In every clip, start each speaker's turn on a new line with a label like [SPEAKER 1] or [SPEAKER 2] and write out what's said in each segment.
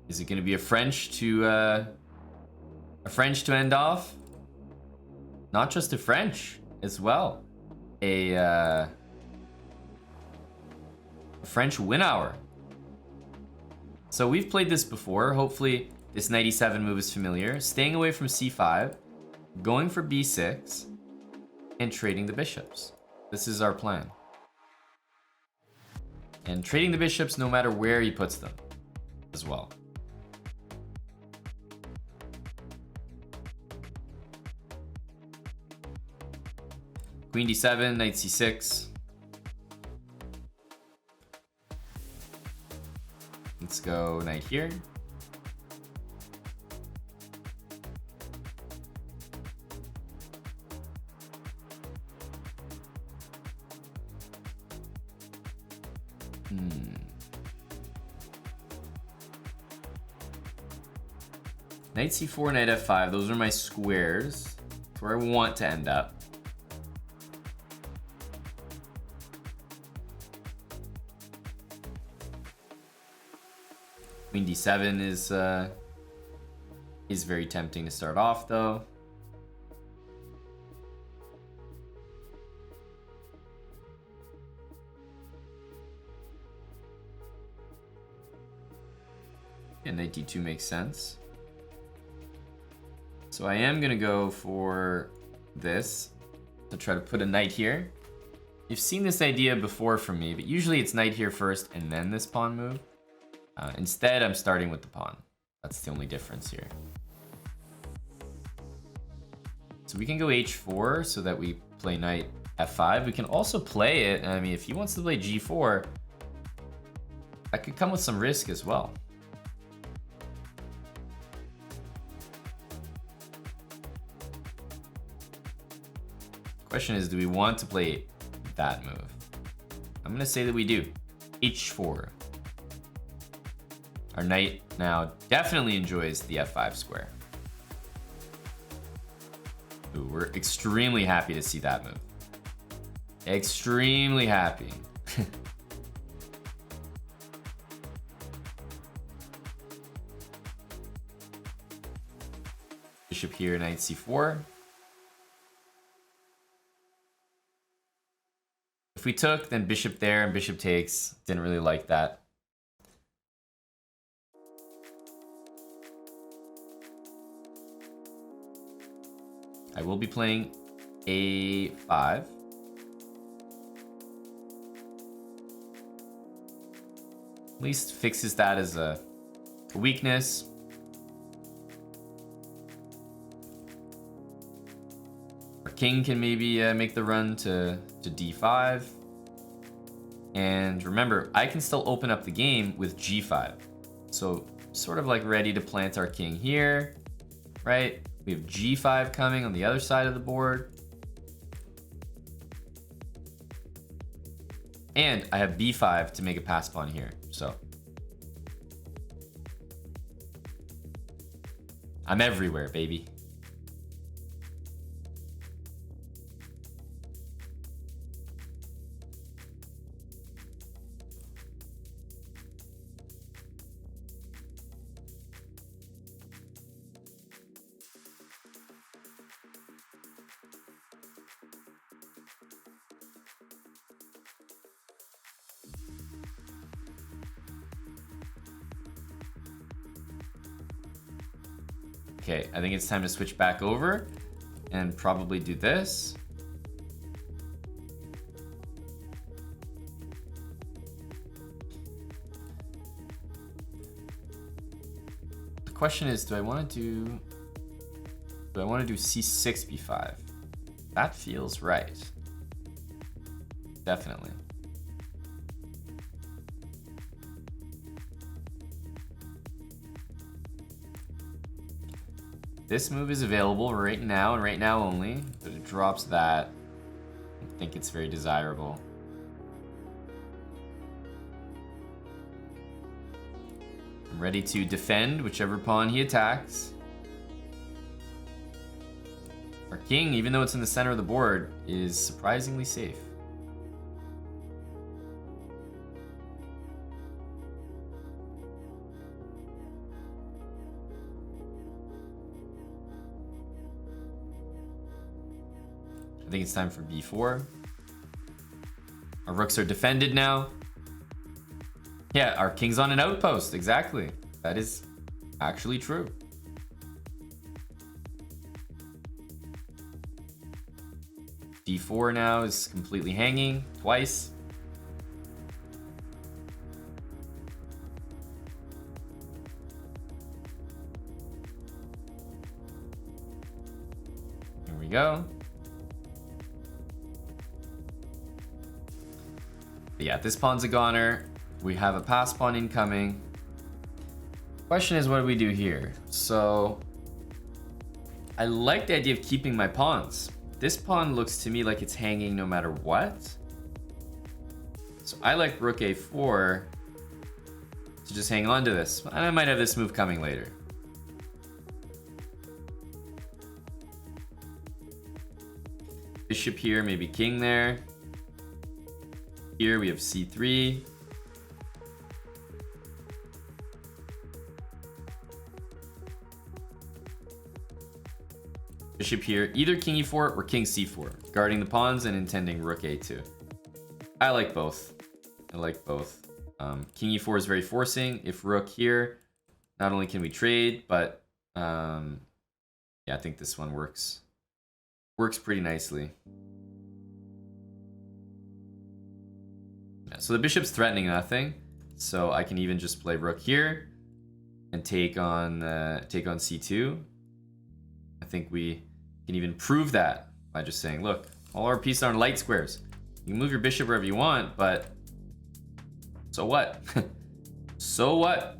[SPEAKER 1] Is it going to be a French to end off? Not just a French as well. A French win hour. So we've played this before. Hopefully this knight e7 move is familiar. Staying away from c5, going for b6, and trading the bishops. This is our plan. And trading the bishops no matter where he puts them as well. Queen d7, knight c6. Let's go knight here. Knight c4, knight f5. Those are my squares. That's where I want to end up. Queen d7 is very tempting to start off, though. And knight d2 makes sense. So I am gonna go for this to try to put a knight here. You've seen this idea before from me, but usually it's knight here first and then this pawn move. Instead, I'm starting with the pawn. That's the only difference here. So we can go h4 so that we play knight f5. We can also play it. I mean, if he wants to play g4, that could come with some risk as well. Question is, do we want to play that move? I'm gonna say that we do. h4. Our knight now definitely enjoys the f5 square. Ooh, we're extremely happy to see that move. Extremely happy. Bishop here, knight c4. If we took, then bishop there and bishop takes. Didn't really like that. I will be playing a5. At least fixes that as a weakness. Our king can maybe make the run to d5. And remember, I can still open up the game with g5. So sort of like ready to plant our king here, right? We have g5 coming on the other side of the board. And I have b5 to make a pass pawn here, so. I'm everywhere, baby. Okay, I think it's time to switch back over and probably do this. The question is, do I want to do c6 b5? That feels right. Definitely. This move is available right now and right now only, but it drops that. I think it's very desirable. I'm ready to defend whichever pawn he attacks. Our king, even though it's in the center of the board, is surprisingly safe. I think it's time for b4. Our rooks are defended now. Yeah, our king's on an outpost. Exactly. That is actually true. d4 now is completely hanging twice. Here we go. But yeah, this pawn's a goner. We have a pass pawn incoming. Question is, what do we do here? So I like the idea of keeping my pawns. This pawn looks to me like it's hanging no matter what. So I like rook a4 to just hang on to this. And I might have this move coming later. Bishop here, maybe king there. Here we have c3. Bishop here, either king e4 or king c4, guarding the pawns and intending rook a2. I like both. I like both. King e4 is very forcing. If rook here, not only can we trade, but yeah, I think this one works. Works pretty nicely. Yeah, so the bishop's threatening nothing, so I can even just play rook here and take on c2. I think we can even prove that by just saying, look, all our pieces are in light squares. You can move your bishop wherever you want, but so what? So what?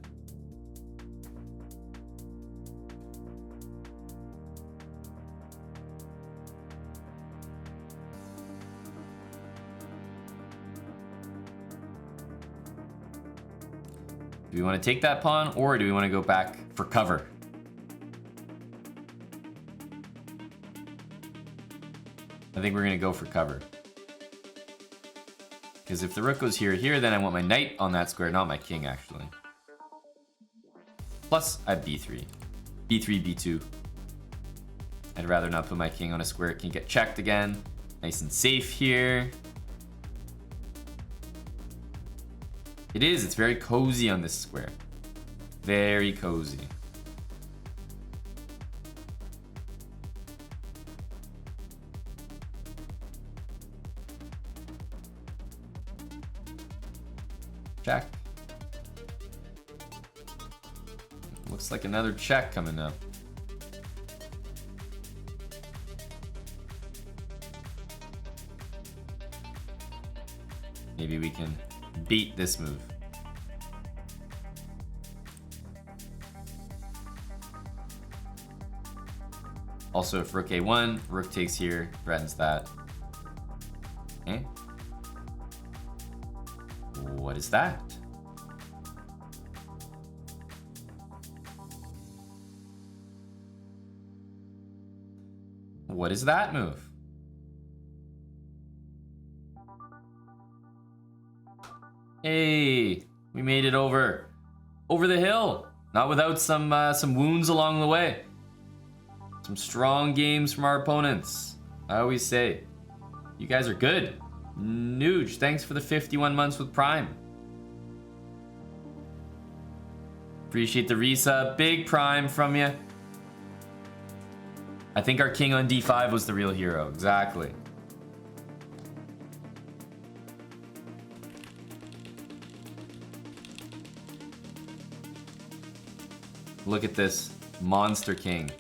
[SPEAKER 1] Do we want to take that pawn, or do we want to go back for cover? I think we're going to go for cover. Because if the rook goes here, then I want my knight on that square, not my king, actually. Plus, I have b3. b3, b2. I'd rather not put my king on a square. It can get checked again. Nice and safe here. It is. It's very cozy on this square. Very cozy. Check. Looks like another check coming up. Maybe we can beat this move. Also, if rook a1, rook takes here, threatens that. Okay. What is that? What is that move? Hey, we made it over the hill. Not without some wounds along the way. Some strong games from our opponents. I always say, you guys are good. Nuge, thanks for the 51 months with Prime. Appreciate the resub. Big Prime from you. I think our king on d5 was the real hero. Exactly. Look at this monster king.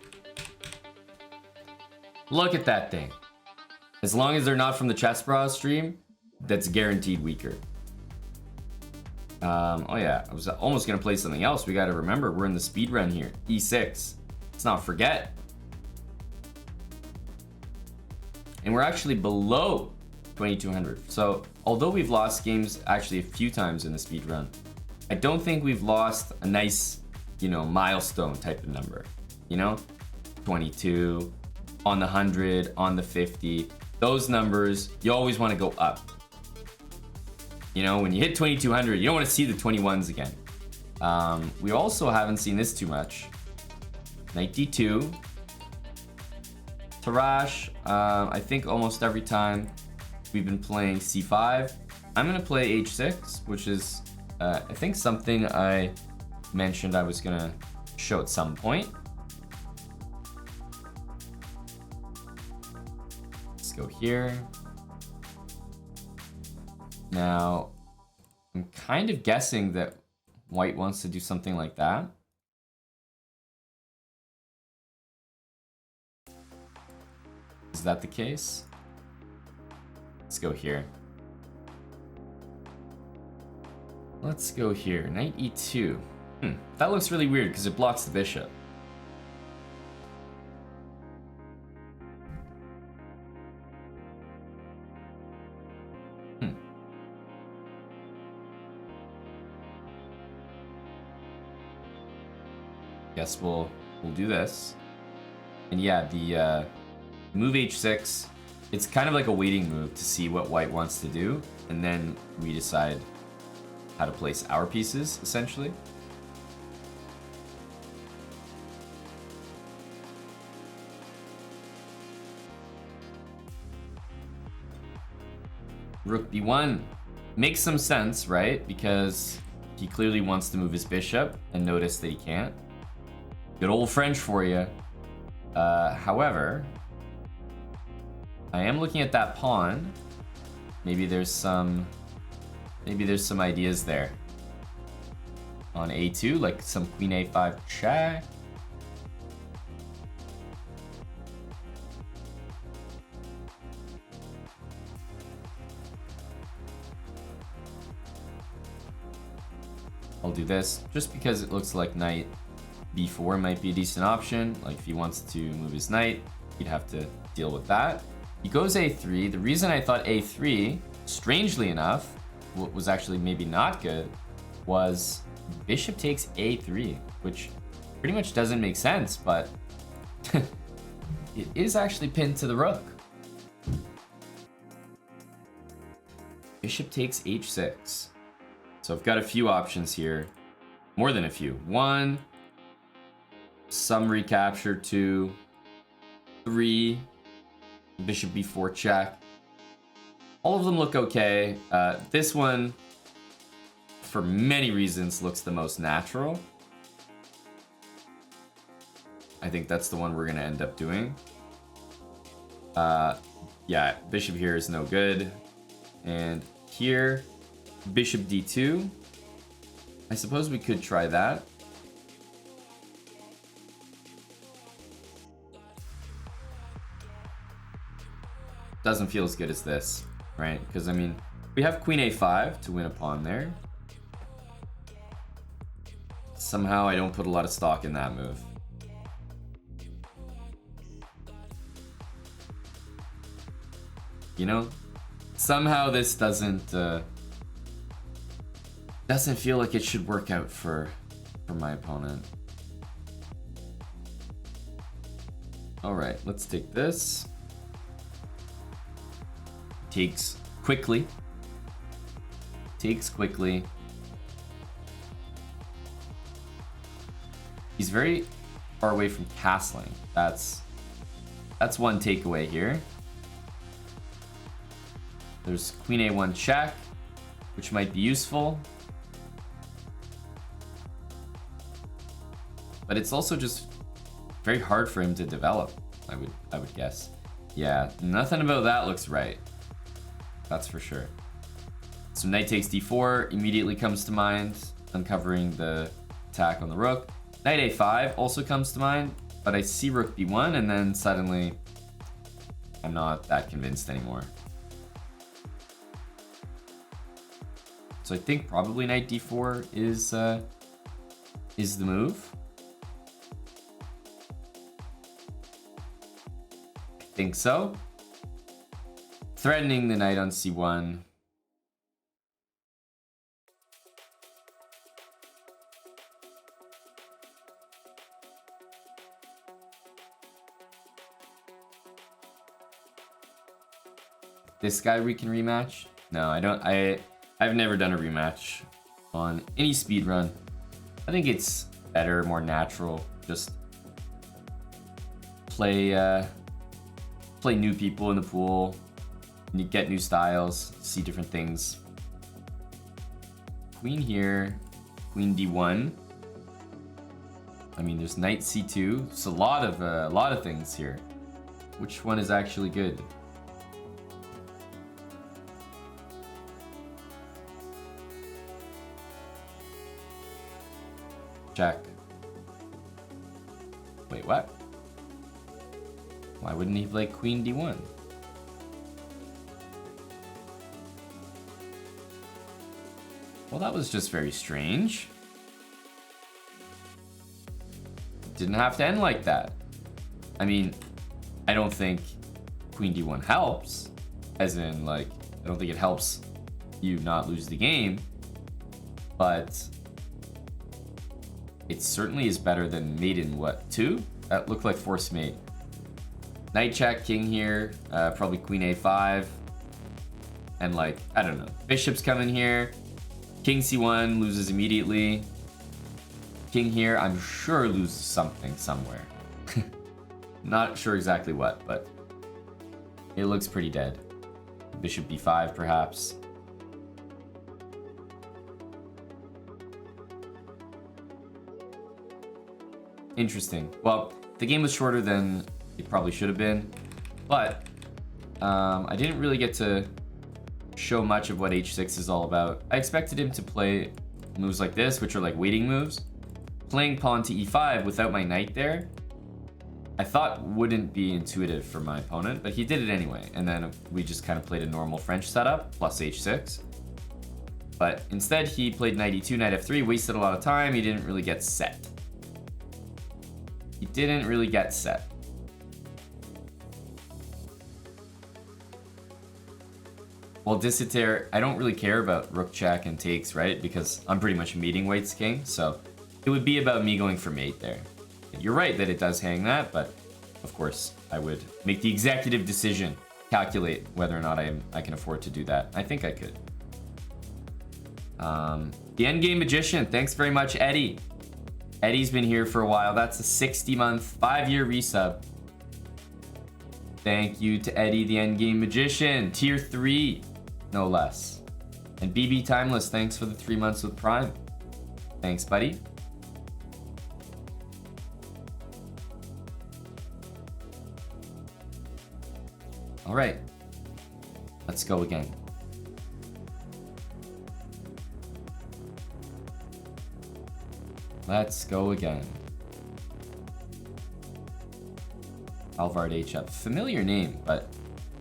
[SPEAKER 1] Look at that thing. As long as they're not from the chessbrah stream, that's guaranteed weaker. Oh yeah, I was almost gonna play something else. We gotta remember, we're in the speed run here. E6. Let's not forget. And we're actually below 2200. So although we've lost games actually a few times in the speed run, I don't think we've lost a nice, you know, milestone type of number. You know, 22, on the 100, on the 50. Those numbers, you always want to go up. You know, when you hit 2200, you don't want to see the 21s again. We also haven't seen this too much. Knight d2. Tarash, I think almost every time we've been playing c5. I'm gonna play h6, which is, I think something I mentioned I was gonna show at some point. Let's go here. Now, I'm kind of guessing that white wants to do something like that. Is that the case? Let's go here. Let's go here. Knight e2. That looks really weird because it blocks the bishop. Guess we'll do this. And yeah, the move h6, it's kind of like a waiting move to see what white wants to do, and then we decide how to place our pieces, essentially. Rook b1 makes some sense, right? Because he clearly wants to move his bishop, and notice that he can't. Good old French for you. However, I am looking at that pawn. Maybe there's some ideas there. On a2, like some queen a5 check. I'll do this just because it looks like knight b4 might be a decent option. Like if he wants to move his knight, he'd have to deal with that. He goes a3. The reason I thought a3, strangely enough, what was actually maybe not good, was bishop takes a3, which pretty much doesn't make sense, but it is actually pinned to the rook. Bishop takes h6. So I've got a few options here. More than a few. One, some recapture. Two, three, bishop b4 check. All of them look okay. This one, for many reasons, looks the most natural. I think that's the one we're gonna end up doing. Yeah, bishop here is no good. And here, bishop d2. I suppose we could try that. Doesn't feel as good as this, right? Because I mean, we have queen a5 to win a pawn there. Somehow I don't put a lot of stock in that move. You know, somehow this doesn't feel like it should work out for my opponent. All right, let's take this. Takes quickly. Takes quickly. He's very far away from castling. That's one takeaway here. There's queen a1 check, which might be useful. But it's also just very hard for him to develop, I would guess. Yeah, nothing about that looks right. That's for sure. So knight takes d4 immediately comes to mind, uncovering the attack on the rook. Knight a5 also comes to mind, but I see rook b1 and then suddenly I'm not that convinced anymore. So I think probably knight d4 is the move. I think so. Threatening the knight on c1. This guy we can rematch? No, I don't. I've never done a rematch on any speedrun. I think it's better, more natural. Just play play new people in the pool, and you get new styles, see different things. Queen here, queen d1. I mean, there's knight c2. It's a lot of things here. Which one is actually good? Check. Wait, what? Why wouldn't he play queen d1? Well, that was just very strange. Didn't have to end like that. I mean, I don't think queen d1 helps. As in, like, I don't think it helps you not lose the game. But it certainly is better than mate in what, 2? That looked like forced mate. Knight check, king here, probably queen a5. And like, I don't know. Bishop's coming here. King c1 loses immediately. King here, I'm sure loses something somewhere. Not sure exactly what, but it looks pretty dead. Bishop b5 perhaps. Interesting. Well, the game was shorter than it probably should have been, but I didn't really get to show much of what h6 is all about. I expected him to play moves like this, which are like waiting moves. Playing pawn to e5 without my knight there, I thought wouldn't be intuitive for my opponent, but he did it anyway. And then we just kind of played a normal French setup, plus h6. But instead he played knight e2, knight f3, wasted a lot of time. He didn't really get set. He didn't really get set. Well, Dissiter, I don't really care about rook check and takes, right? Because I'm pretty much meeting White's king, so it would be about me going for mate there. You're right that it does hang that, but of course I would make the executive decision, calculate whether or not I can afford to do that. I think I could. The Endgame Magician, thanks very much, Eddie. Eddie's been here for a while. That's a 60-month, 5-year resub. Thank you to Eddie, the Endgame Magician. Tier 3, no less. And BB Timeless, thanks for the 3 months with Prime. Thanks, buddy. All right, let's go again. Let's go again. Alvard HF, familiar name, but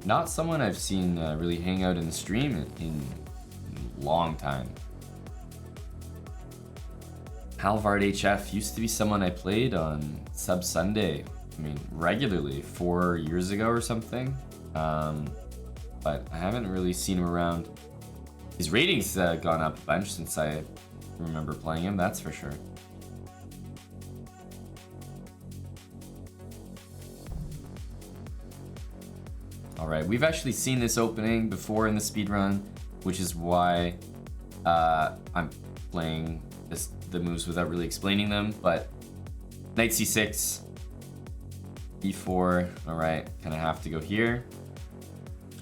[SPEAKER 1] not someone I've seen really hang out in the stream in a long time. Alvard HF used to be someone I played on Sub Sunday, I mean, regularly, 4 years ago or something. But I haven't really seen him around. His ratings gone up a bunch since I remember playing him, that's for sure. All right, we've actually seen this opening before in the speedrun, which is why I'm playing the moves without really explaining them, but knight c6, e4, all right, kind of have to go here.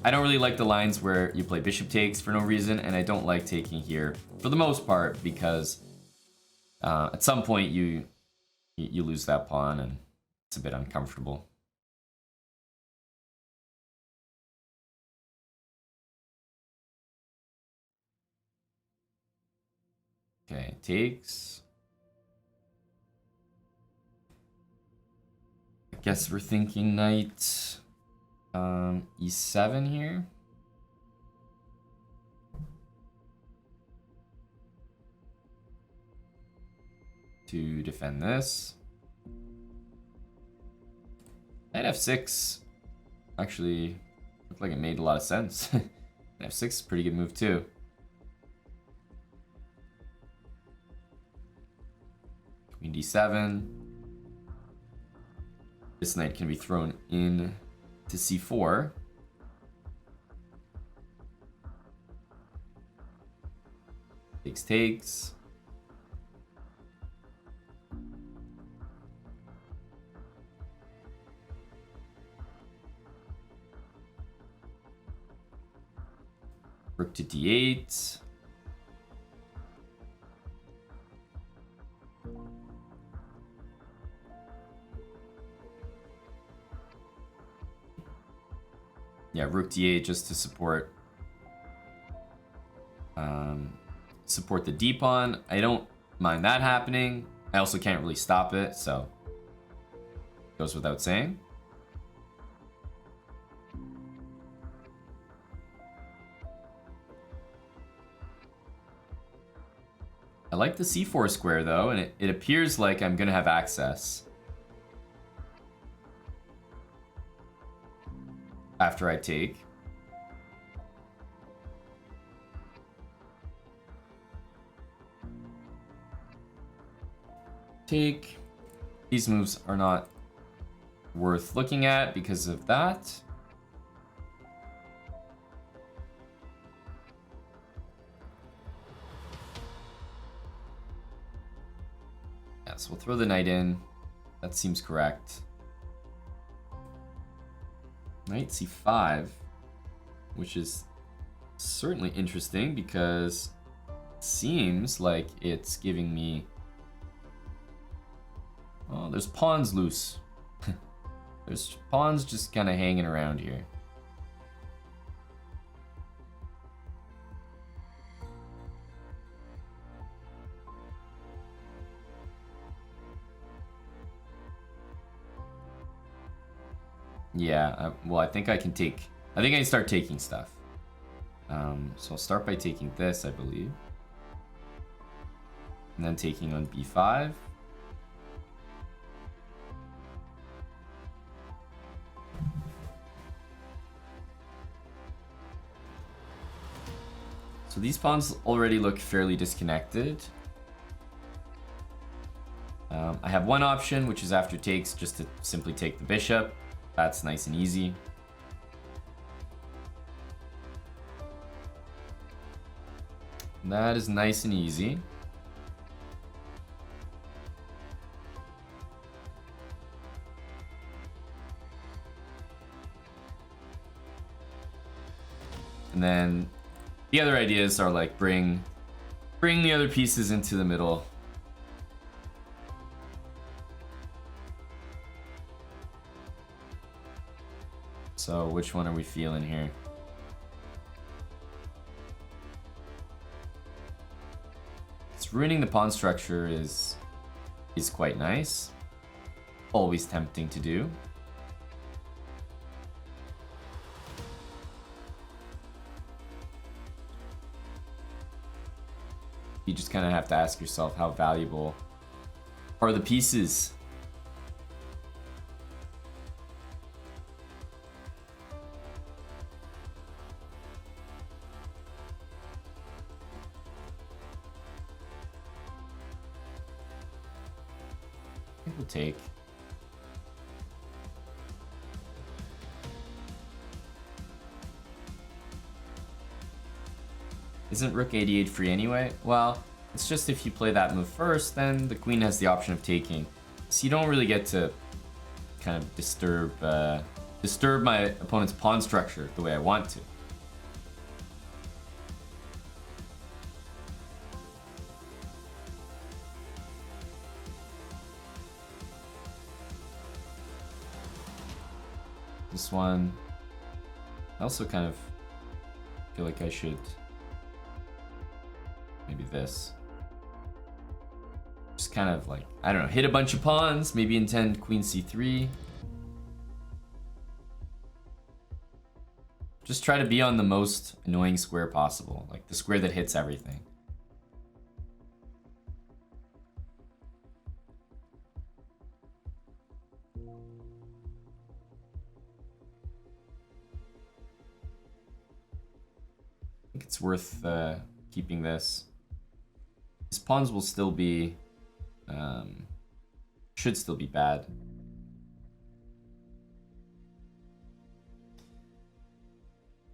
[SPEAKER 1] I don't really like the lines where you play bishop takes for no reason, and I don't like taking here for the most part because at some point you lose that pawn and it's a bit uncomfortable. Okay, takes. I guess we're thinking knight e7 here. To defend this. Knight f6 actually looked like it made a lot of sense. Knight f6 is a pretty good move too. Queen d7. This knight can be thrown in to c4. Takes. Rook to d8. Yeah, rook d8 just to support support the d pawn. I don't mind that happening. I also can't really stop it, so goes without saying. I like the c4 square though, and it appears like I'm gonna have access after I take. Take. These moves are not worth looking at because of that. Yeah, so we'll throw the knight in. That seems correct. Knight c5, which is certainly interesting because it seems like it's giving me... Oh, there's pawns loose. There's pawns just kind of hanging around here. Yeah, well, I think I can take... I think I can start taking stuff. So I'll start by taking this, I believe. And then taking on b5. So these pawns already look fairly disconnected. I have one option, which is after takes, just to simply take the bishop. That's nice and easy. That is nice and easy. And then the other ideas are like bring the other pieces into the middle. So which one are we feeling here? It's ruining the pawn structure is quite nice. Always tempting to do. You just kind of have to ask yourself, how valuable are the pieces? I think we'll take. Isn't rook 88 free anyway? Well, it's just if you play that move first, then the queen has the option of taking. So you don't really get to kind of disturb my opponent's pawn structure the way I want to. This one, I also kind of feel like I should... Maybe this. Just kind of like, I don't know, hit a bunch of pawns, maybe intend queen c3. Just try to be on the most annoying square possible, like the square that hits everything. I think it's worth keeping this. His pawns will still be, should still be bad.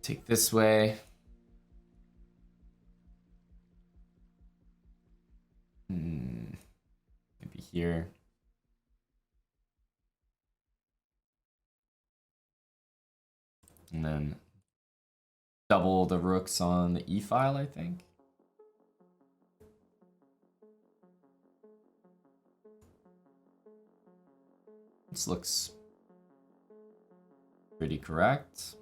[SPEAKER 1] Take this way. Maybe here. And then double the rooks on the e file, I think. This looks pretty correct.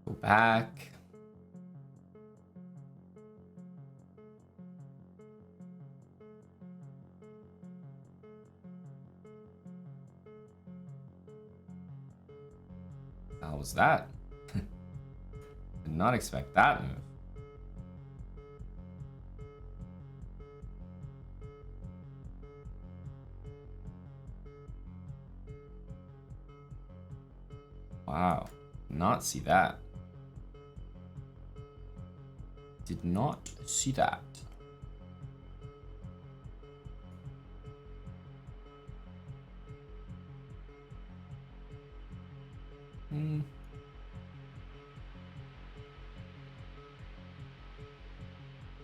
[SPEAKER 1] Go back. How was that? Did not expect that move. Wow, did not see that. Did not see that.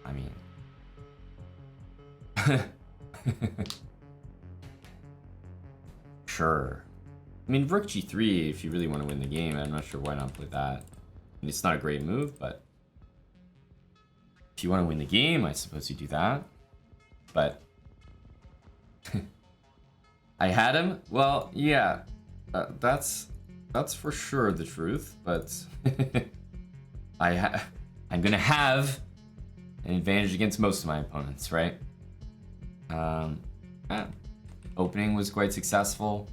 [SPEAKER 1] I mean, sure. I mean, rook g3, if you really want to win the game, I'm not sure why not play that. I mean, it's not a great move, but if you want to win the game, I suppose you do that. But I had him? Well, yeah, that's for sure the truth, but I'm gonna have an advantage against most of my opponents, right? Yeah. Opening was quite successful.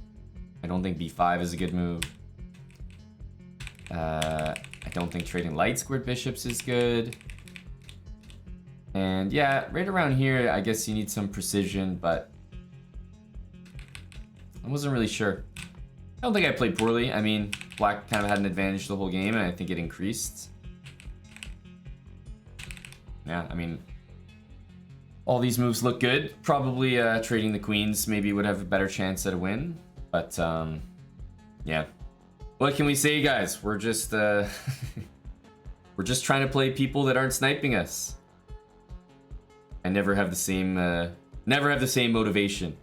[SPEAKER 1] I don't think b5 is a good move. I don't think trading light squared bishops is good. And yeah, right around here, I guess you need some precision, but I wasn't really sure. I don't think I played poorly. I mean, black kind of had an advantage the whole game, and I think it increased. Yeah, I mean, all these moves look good. Probably trading the queens maybe would have a better chance at a win. But, yeah. What can we say, guys? We're just, we're just trying to play people that aren't sniping us. I never have the same motivation.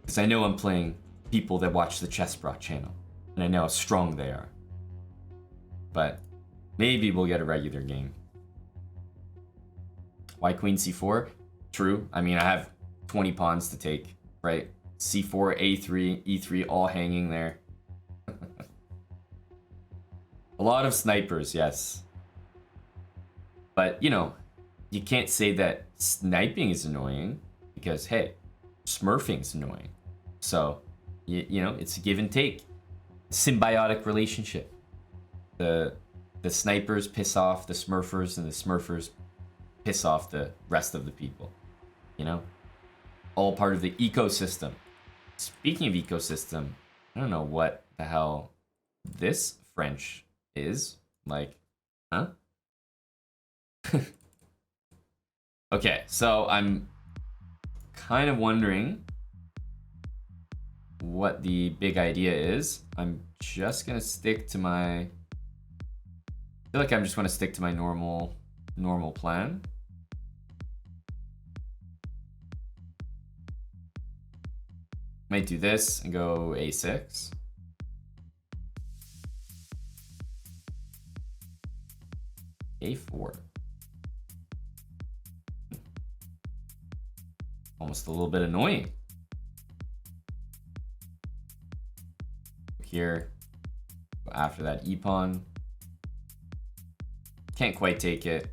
[SPEAKER 1] Because I know I'm playing people that watch the chessbrah channel. And I know how strong they are. But maybe we'll get a regular game. Why queen c4? True. I mean, I have 20 pawns to take, right? c4, a3, e3, all hanging there. A lot of snipers, yes. But, you know, you can't say that sniping is annoying because, hey, smurfing is annoying. So, you know, it's a give and take. Symbiotic relationship. The snipers piss off the smurfers and the smurfers piss off the rest of the people. You know? All part of the ecosystem. Speaking of ecosystem, I don't know what the hell this French is. Like, huh? Okay, so I'm kind of wondering what the big idea is. I'm just gonna stick to my... I feel like I'm just gonna stick to my normal plan. Might do this and go a6. a4. Almost a little bit annoying. Here, after that e-pawn. Can't quite take it.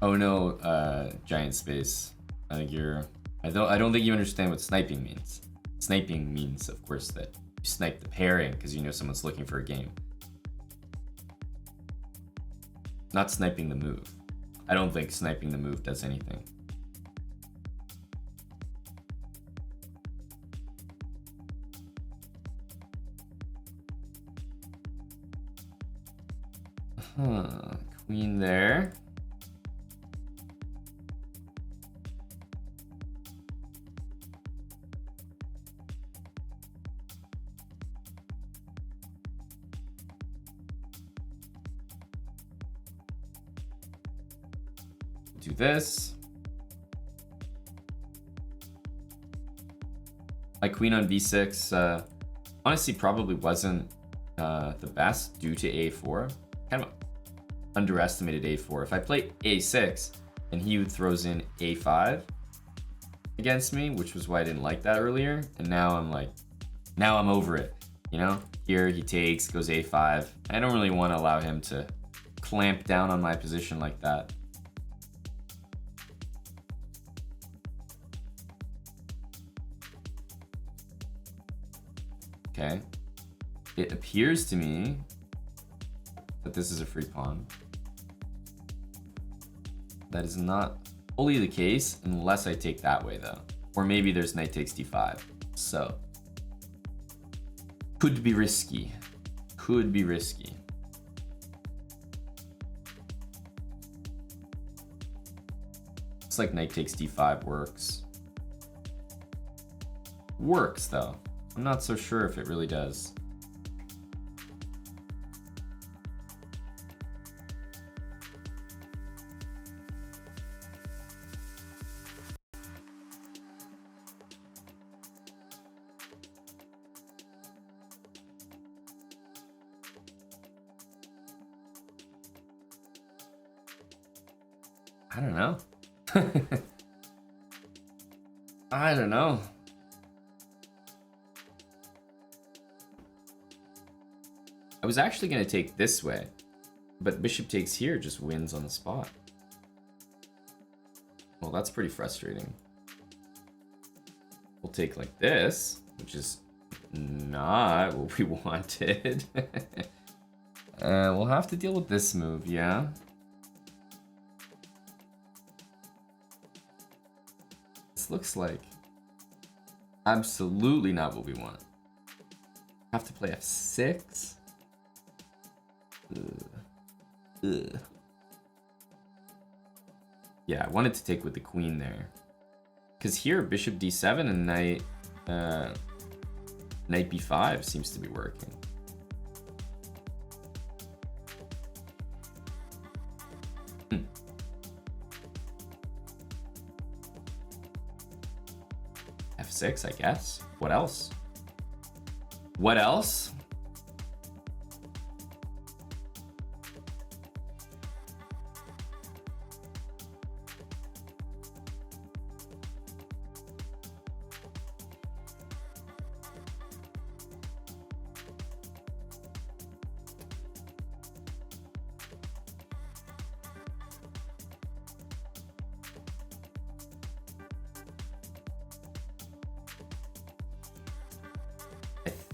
[SPEAKER 1] Oh no, giant space. I think you're... I don't think you understand what sniping means. Sniping means, of course, that you snipe the pairing because you know someone's looking for a game. Not sniping the move. I don't think sniping the move does anything. Queen there. Do this. My queen on b6 honestly probably wasn't the best due to a4. Kind of underestimated a4. If I play a6 and he throws in a5 against me, which was why I didn't like that earlier, and now I'm like, now I'm over it. You know, here he takes, goes a5. I don't really want to allow him to clamp down on my position like that. Okay, it appears to me that this is a free pawn. That is not fully the case unless I take that way though. Or maybe there's knight takes d5. So, could be risky. Could be risky. Looks like knight takes d5 works. Works though. I'm not so sure if it really does. I don't know. I don't know. I was actually going to take this way, but bishop takes here just wins on the spot. Well, that's pretty frustrating. We'll take like this, which is not what we wanted. We'll have to deal with this move, yeah. This looks like absolutely not what we want. Have to play f6. Ugh. Yeah, I wanted to take with the queen there. Because here, bishop d7 and knight b5 seems to be working. f6, I guess. What else? What else?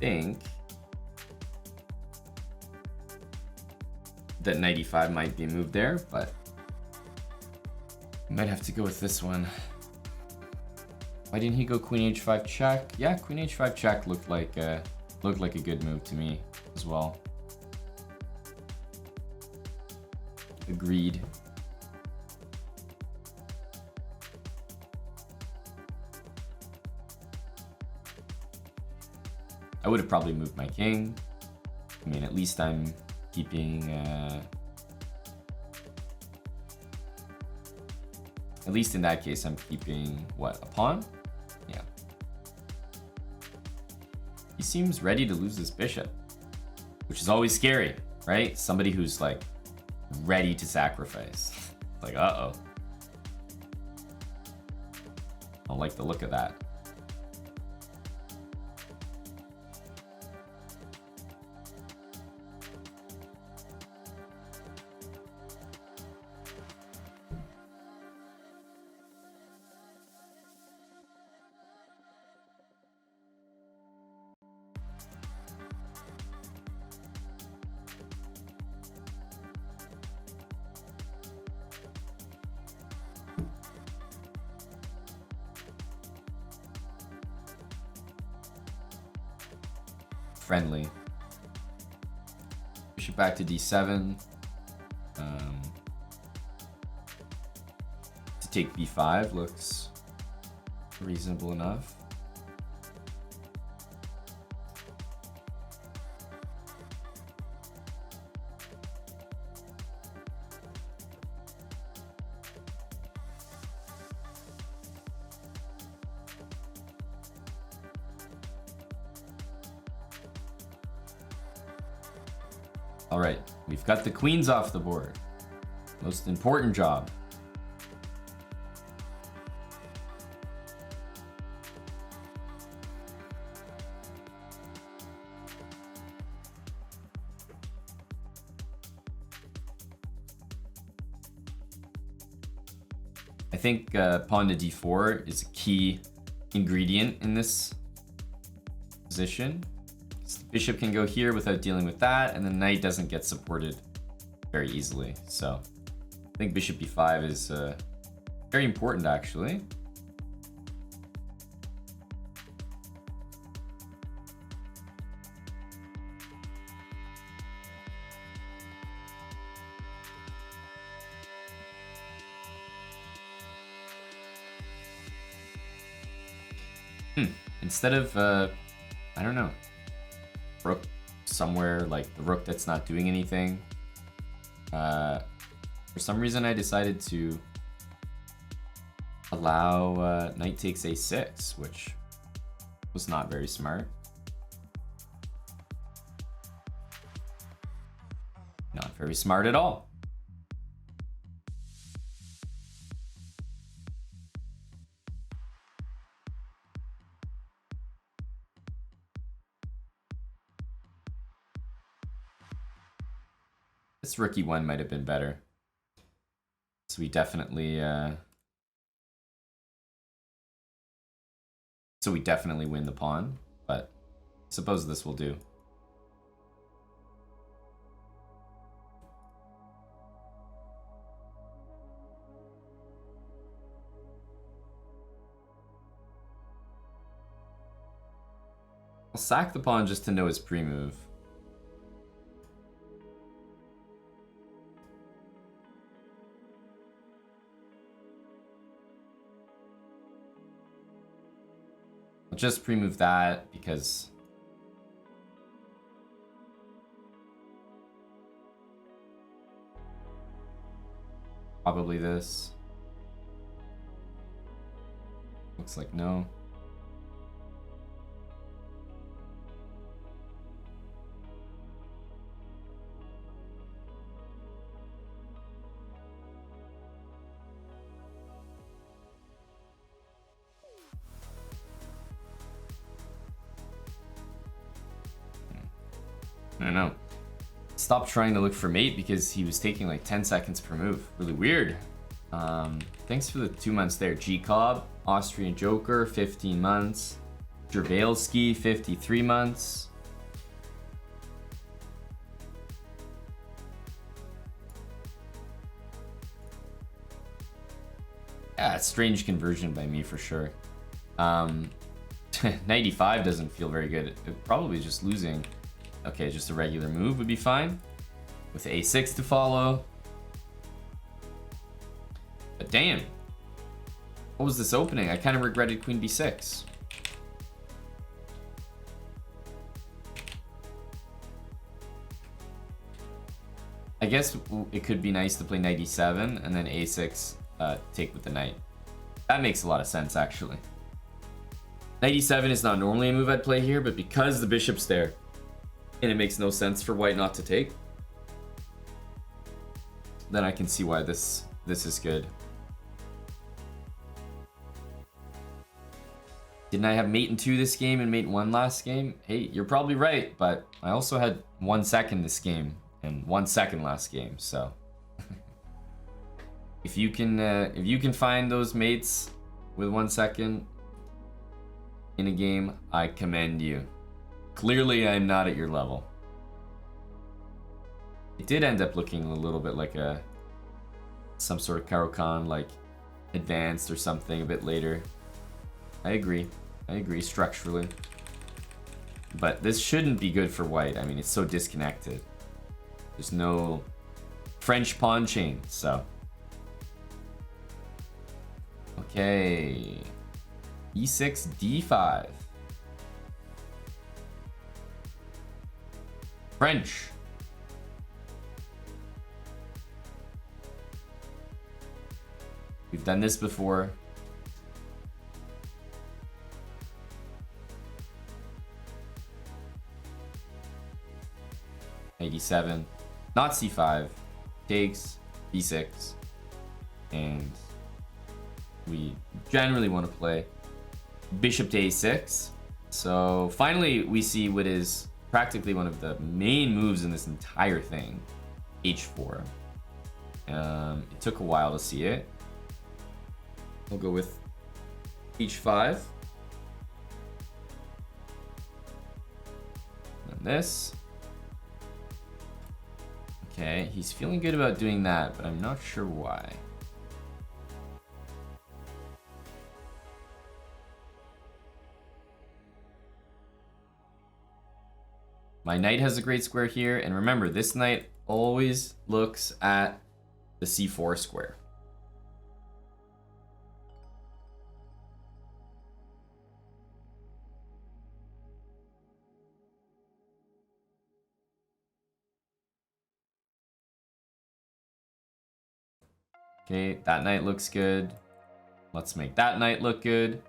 [SPEAKER 1] Think that knight e5 might be moved there, but I might have to go with this one. Why didn't he go queen h5 check? Yeah, queen h5 check looked like a good move to me as well. Agreed. I would have probably moved my king. I mean, at least I'm keeping... at least in that case, I'm keeping, what, a pawn? Yeah. He seems ready to lose this bishop, which is always scary, right? Somebody who's, like, ready to sacrifice. Like, uh-oh. I don't like the look of that. Friendly. Bishop back to d7. To take b5 looks reasonable enough. All right, we've got the queens off the board. Most important job. I think pawn to d4 is a key ingredient in this position. So the bishop can go here without dealing with that, and the knight doesn't get supported very easily. So I think bishop b5 is very important, actually. Instead of, I don't know, rook somewhere like the rook that's not doing anything. For some reason I decided to allow knight takes a6, which was not very smart. Not very smart at all. This rookie one might have been better. So we definitely win the pawn, but I suppose this will do. I'll sack the pawn just to know his pre-move. Just pre-move that because probably this. Looks like no. I don't know. Stopped trying to look for mate because he was taking like 10 seconds per move. Really weird. Thanks for the 2 months there. G Cobb, Austrian Joker, 15 months. Dravalski, 53 months. Yeah, strange conversion by me for sure. 95 doesn't feel very good. Probably just losing. Okay, just a regular move would be fine. With a6 to follow. But damn. What was this opening? I kind of regretted queen b6. I guess it could be nice to play knight e7 and then a6 take with the knight. That makes a lot of sense, actually. Knight e7 is not normally a move I'd play here, but because the bishop's there, and it makes no sense for white not to take, then I can see why this is good. Didn't I have mate in 2 this game and mate in 1 last game? Hey, you're probably right, but I also had 1 second this game and 1 second last game, so if you can find those mates with 1 second in a game, I commend you. Clearly, I'm not at your level. It did end up looking a little bit like some sort of Caro-Kann, like advanced or something a bit later. I agree structurally. But this shouldn't be good for white. I mean, it's so disconnected. There's no French pawn chain. So, okay, e6, d5. French. We've done this before. '87, not c5, takes b6, and we generally want to play bishop to a6. So finally, we see what is practically one of the main moves in this entire thing, h4. It took a while to see it. We'll go with h5. And this. Okay, he's feeling good about doing that, but I'm not sure why. My knight has a great square here, and remember, this knight always looks at the c4 square. Okay, that knight looks good. Let's make that knight look good.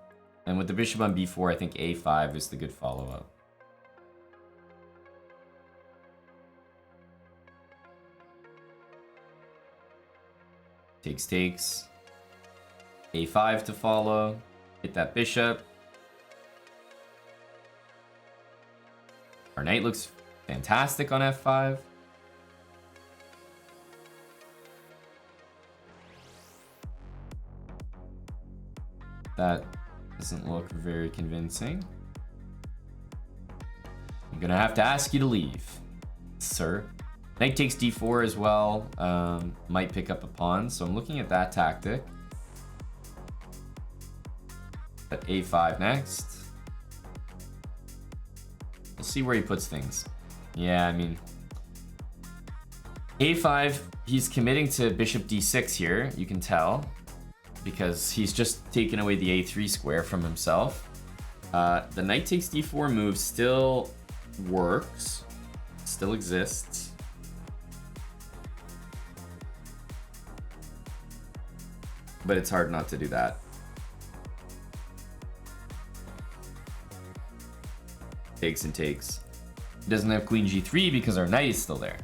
[SPEAKER 1] And with the bishop on b4, I think a5 is the good follow-up. Takes, takes. a5 to follow. Hit that bishop. Our knight looks fantastic on f5. That doesn't look very convincing. I'm gonna have to ask you to leave, sir. Knight takes d4 as well. Might pick up a pawn, so I'm looking at that tactic. At a5 next. We'll see where he puts things. Yeah, I mean, a5, he's committing to bishop d6 here, you can tell, because he's just taken away the a3 square from himself. The knight takes d4 move still works, still exists. But it's hard not to do that. Takes and takes. He doesn't have queen g3 because our knight is still there.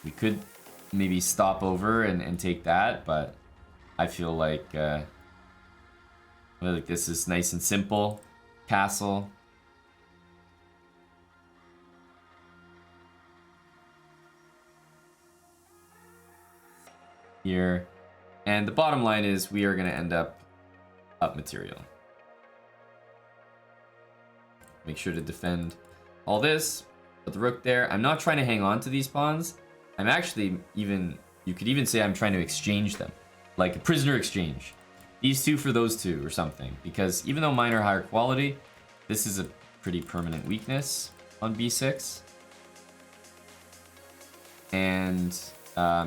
[SPEAKER 1] We could maybe stop over and take that, but I feel like this is nice and simple. Castle. Here. And the bottom line is we are going to end up material. Make sure to defend all this. Put the rook there. I'm not trying to hang on to these pawns. I'm actually even, you could even say I'm trying to exchange them. Like a prisoner exchange. These two for those two or something. Because even though mine are higher quality, this is a pretty permanent weakness on b6. And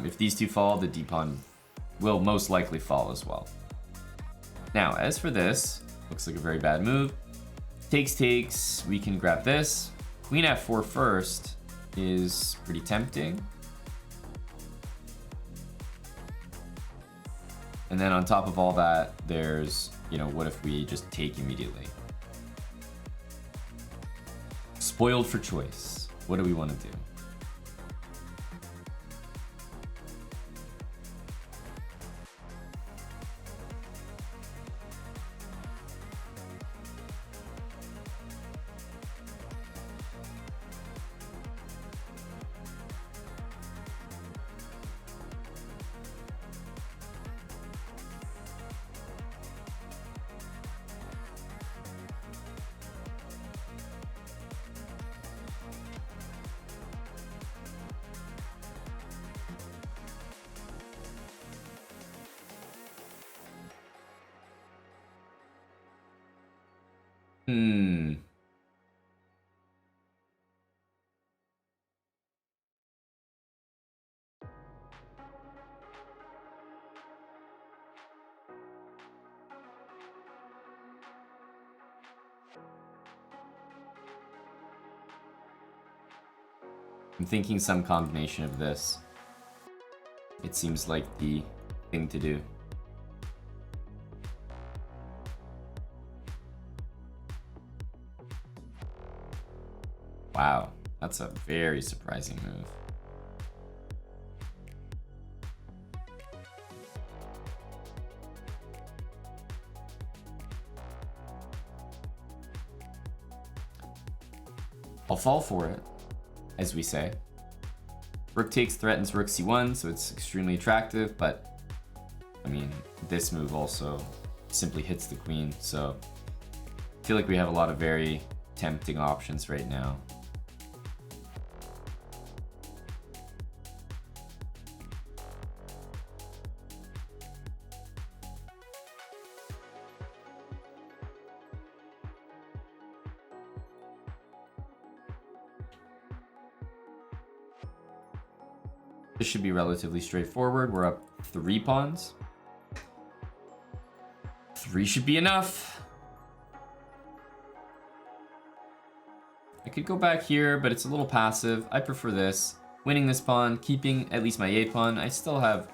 [SPEAKER 1] if these two fall, the d-pawn will most likely fall as well. Now, as for this, looks like a very bad move. Takes, takes, we can grab this. Queen f4 first is pretty tempting. And then on top of all that, there's, you know, what if we just take immediately? Spoiled for choice. What do we want to do? I'm thinking some combination of this. It seems like the thing to do. Wow, that's a very surprising move. I'll fall for it, as we say. Rook takes threatens rook c1, so it's extremely attractive, but I mean, this move also simply hits the queen, so I feel like we have a lot of very tempting options right now. This should be relatively straightforward. We're up 3 pawns. 3 should be enough. I could go back here, but it's a little passive. I prefer this. Winning this pawn, keeping at least my A pawn. I still have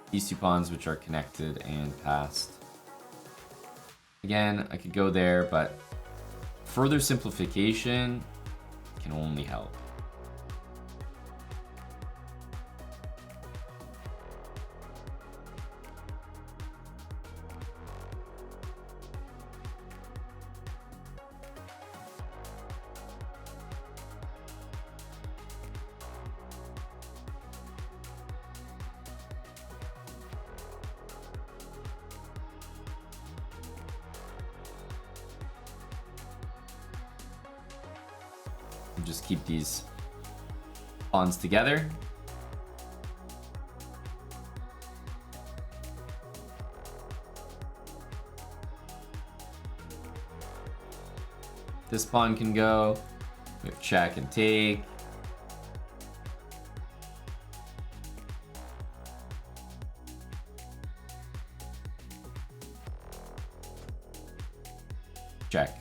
[SPEAKER 1] these 2 pawns which are connected and passed. Again, I could go there, but further simplification can only help. Just keep these pawns together. This pawn can go. We have check and take. Check.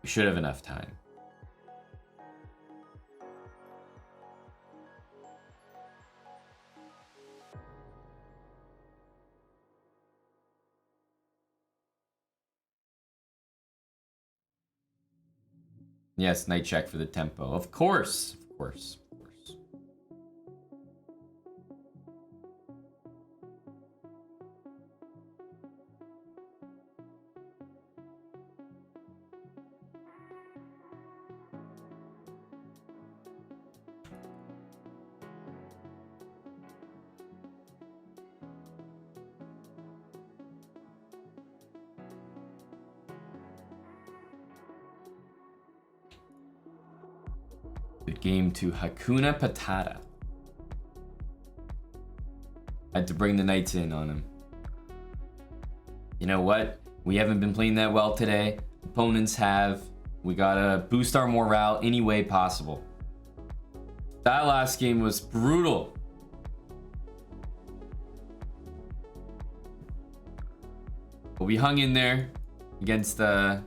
[SPEAKER 1] We should have enough time. Yes, knight check for the tempo. Of course, of course, of course. Good game to Hakuna Patata. Had to bring the knights in on him. You know what? We haven't been playing that well today. Opponents have. We gotta boost our morale any way possible. That last game was brutal. But we hung in there against a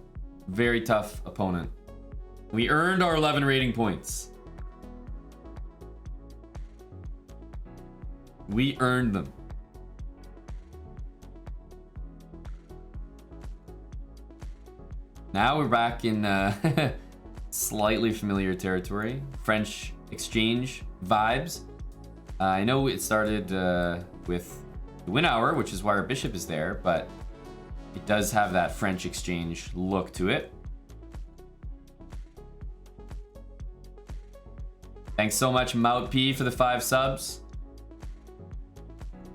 [SPEAKER 1] very tough opponent. We earned our 11 rating points. We earned them. Now we're back in slightly familiar territory. French exchange vibes. I know it started with the win hour, which is why our bishop is there, but it does have that French exchange look to it. Thanks so much, Mout P, for the 5 subs.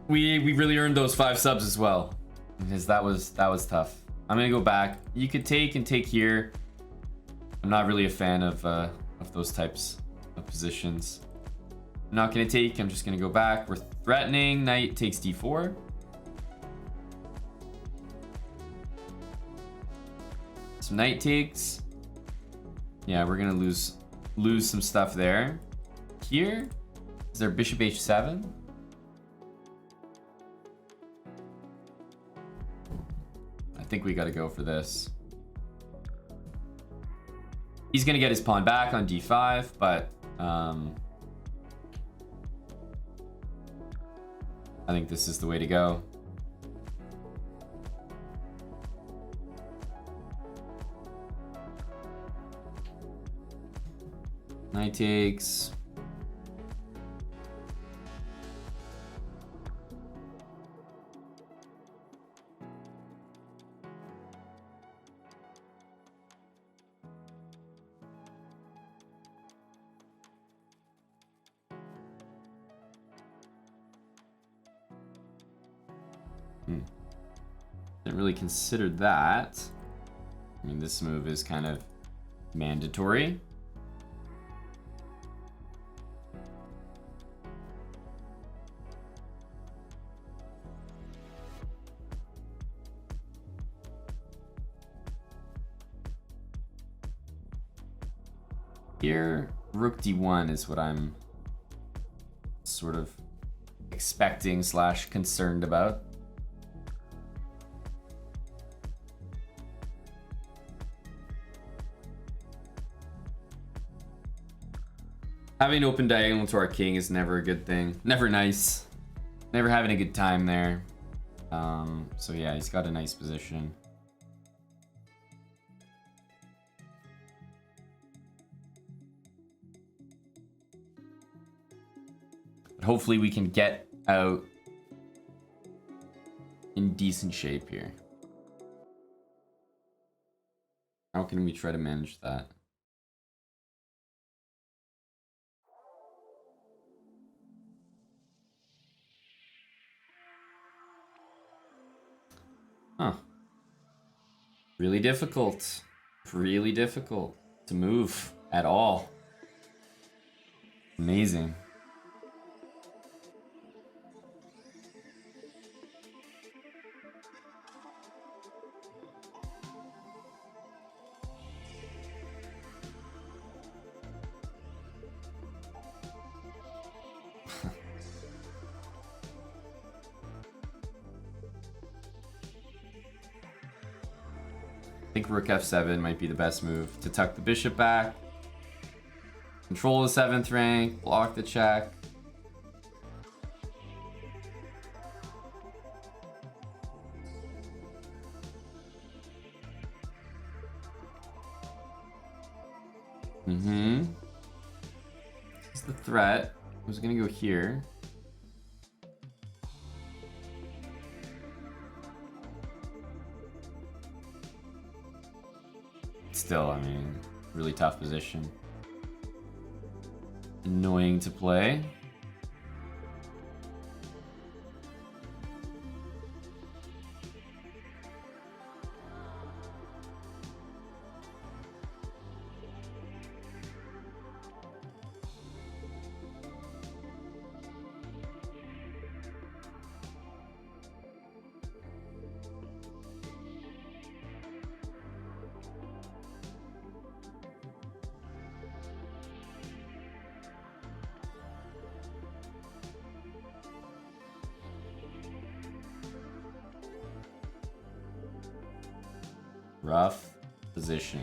[SPEAKER 1] We really earned those 5 subs as well, because that was tough. I'm gonna go back. You could take and take here. I'm not really a fan of those types of positions. I'm not gonna take. I'm just gonna go back. We're threatening. Knight takes d4. So knight takes. Yeah, we're gonna lose some stuff there. Here, Is there bishop h7? I think we got to go for this. He's going to get his pawn back on d5, but I think this is the way to go. Knight takes. Didn't really consider that. I mean, this move is kind of mandatory. Here, rook d1 is what I'm sort of expecting / concerned about. Having open diagonal to our king is never a good thing. Never nice. Never having a good time there. So yeah, he's got a nice position. But hopefully we can get out in decent shape here. How can we try to manage that? Huh. Really difficult. Really difficult to move at all. Amazing. I think rook f7 might be the best move to tuck the bishop back, control the 7th rank, block the check. This is the threat. I was gonna go here. Still, I mean, really tough position. Annoying to play. Rough position.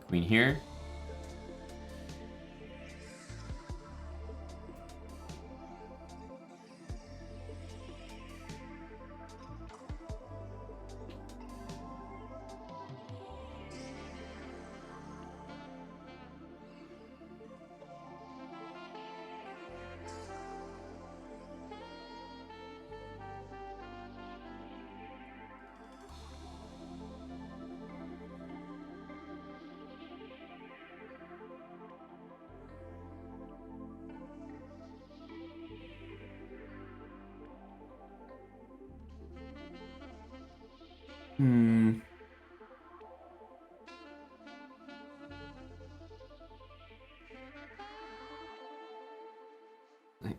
[SPEAKER 1] Queen here. Hmm. Like,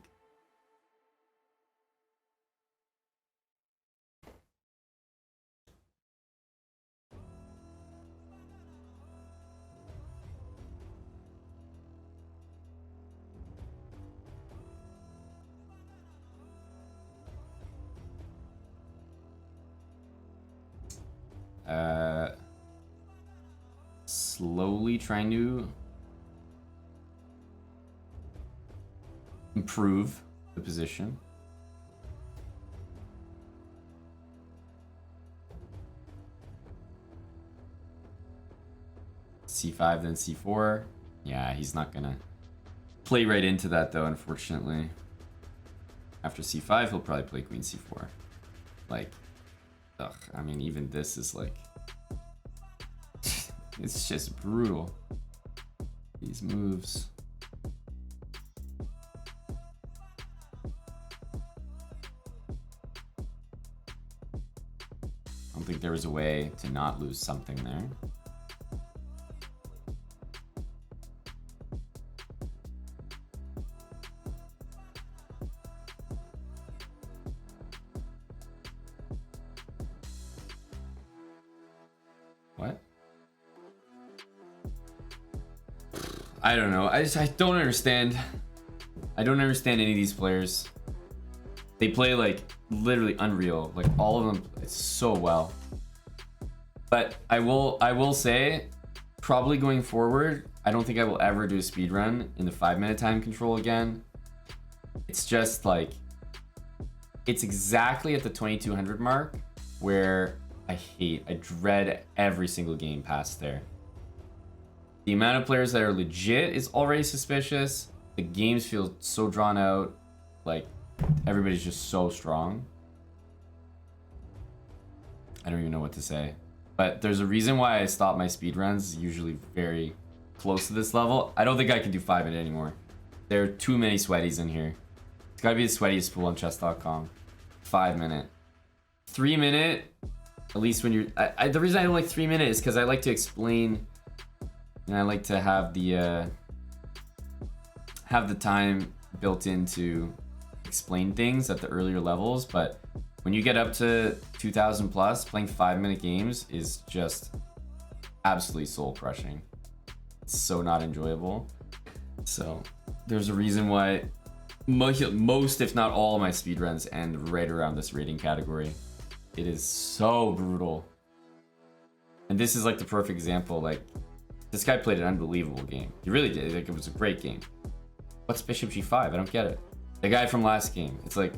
[SPEAKER 1] slowly trying to improve the position. C5, then C4. Yeah, he's not gonna play right into that though, unfortunately. After C5, he'll probably play Queen C4. Like, ugh, I mean, even this is like, it's just brutal. These moves. I don't think there was a way to not lose something there. What? I don't know. I don't understand. I don't understand any of these players. They play like literally unreal. Like all of them, it's so well. But I will say, probably going forward, I don't think I will ever do a speed run in the 5-minute time control again. It's just like, it's exactly at the 2200 mark where I dread every single game past there. The amount of players that are legit is already suspicious. The games feel so drawn out. Like, everybody's just so strong. I don't even know what to say. But there's a reason why I stop my speedruns, usually very close to this level. I don't think I can do 5-minute anymore. There are too many sweaties in here. It's gotta be the sweatiest pool on chess.com. 5-minute. 3-minute, at least when you're... the reason I don't like 3-minute is because I like to explain... And I like to have the time built in to explain things at the earlier levels, but when you get up to 2000 plus, playing 5-minute games is just absolutely soul crushing. It's so not enjoyable. So there's a reason why most, if not all, of my speedruns end right around this rating category. It is so brutal. And this is like the perfect example. Like, this guy played an unbelievable game. He really did. Like, it was a great game. What's Bishop G5? I don't get it. The guy from last game. It's like...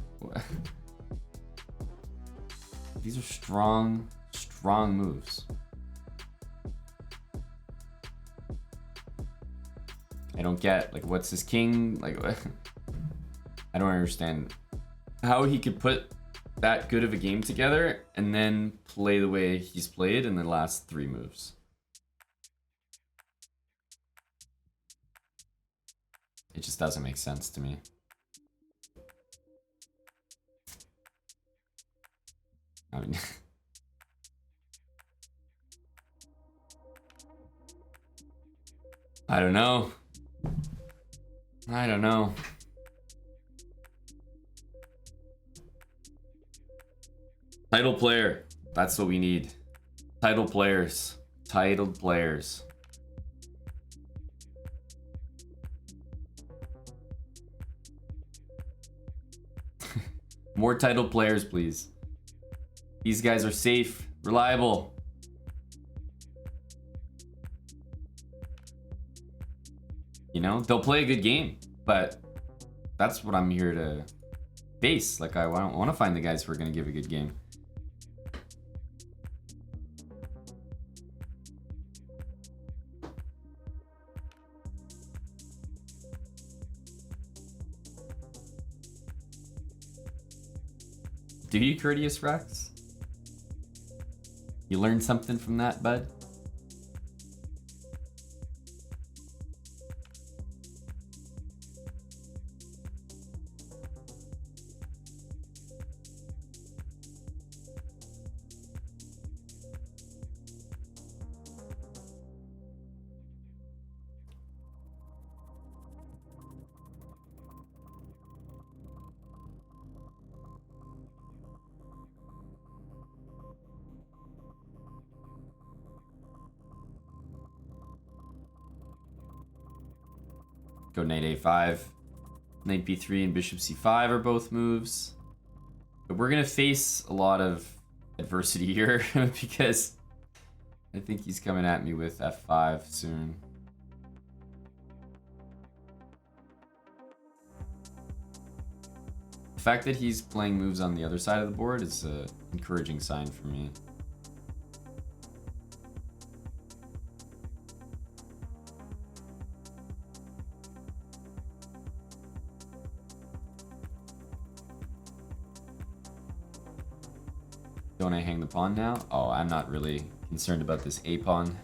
[SPEAKER 1] These are strong moves. I don't get, like, what's his king? Like, I don't understand how he could put that good of a game together and then play the way he's played in the last 3 moves. It just doesn't make sense to me. I mean, I don't know. I don't know. Title player. That's what we need. Title players. Titled players. More title players, please. These guys are safe, reliable. You know, they'll play a good game, but that's what I'm here to base. Like, I want to find the guys who are going to give a good game. Do you, Courteous Rex? You learned something from that, bud? Go knight a5. Knight b3 and bishop c5 are both moves. But we're going to face a lot of adversity here because I think he's coming at me with f5 soon. The fact that he's playing moves on the other side of the board is an encouraging sign for me. Don't I hang the pawn now? Oh, I'm not really concerned about this a pawn.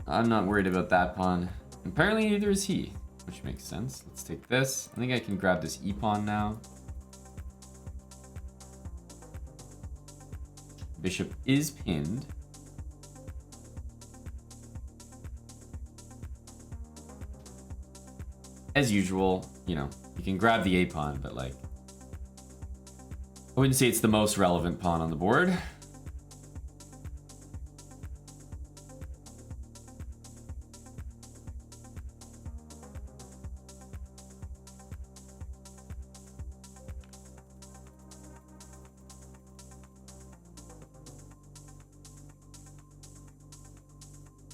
[SPEAKER 1] I'm not worried about that pawn. Apparently neither is he, which makes sense. Let's take this. I think I can grab this e pawn now. Bishop is pinned. As usual, you know, you can grab the a pawn, but like, I wouldn't say it's the most relevant pawn on the board.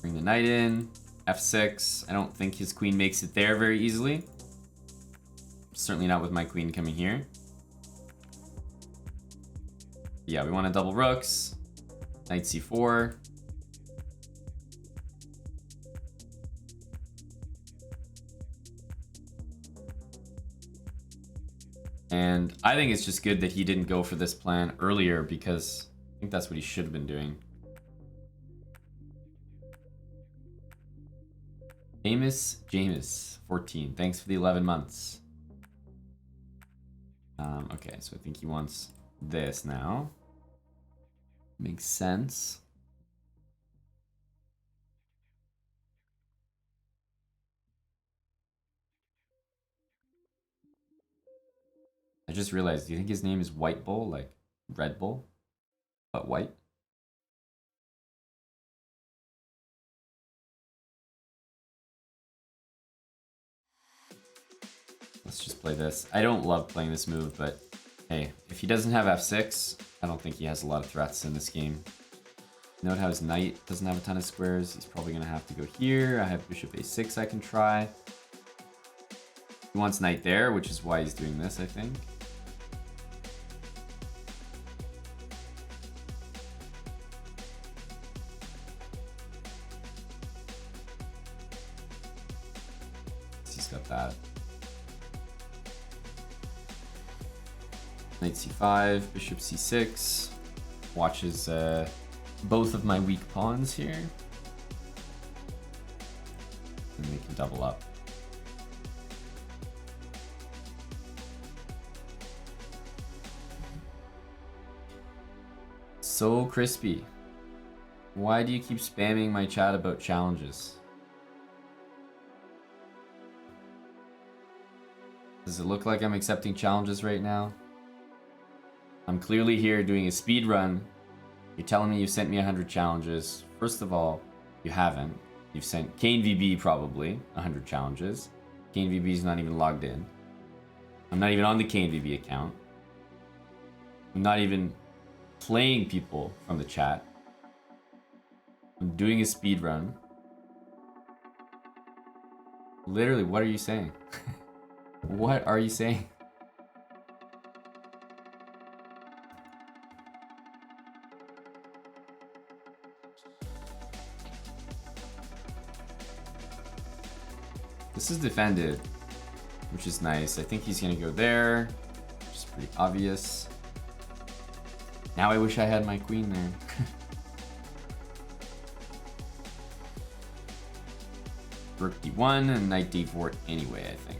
[SPEAKER 1] Bring the knight in, f6. I don't think his queen makes it there very easily. Certainly not with my queen coming here. Yeah, we want to double rooks. Knight c4. And I think it's just good that he didn't go for this plan earlier because I think that's what he should have been doing. Jameis, 14. Thanks for the 11 months. Okay, so I think he wants this now. Makes sense. I just realized, do you think his name is White Bull, like Red Bull, but white? Let's just play this. I don't love playing this move, but hey, if he doesn't have f6, I don't think he has a lot of threats in this game. Note how his knight doesn't have a ton of squares. He's probably going to have to go here. I have bishop a6 I can try. He wants knight there, which is why he's doing this, I think. He's got that. Knight c5, bishop c6. Watches both of my weak pawns here. And they can double up. So crispy. Why do you keep spamming my chat about challenges? Does it look like I'm accepting challenges right now? I'm clearly here doing a speed run. You're telling me you sent me 100 challenges. First of all, you haven't. You've sent Kane VB probably 100 challenges. Kane VB is not even logged in. I'm not even on the Kane VB account. I'm not even playing people from the chat. I'm doing a speed run. Literally, what are you saying? What are you saying? This is defended, which is nice. I think he's gonna go there, which is pretty obvious. Now I wish I had my queen there. Rook d1 and knight d4 anyway, I think.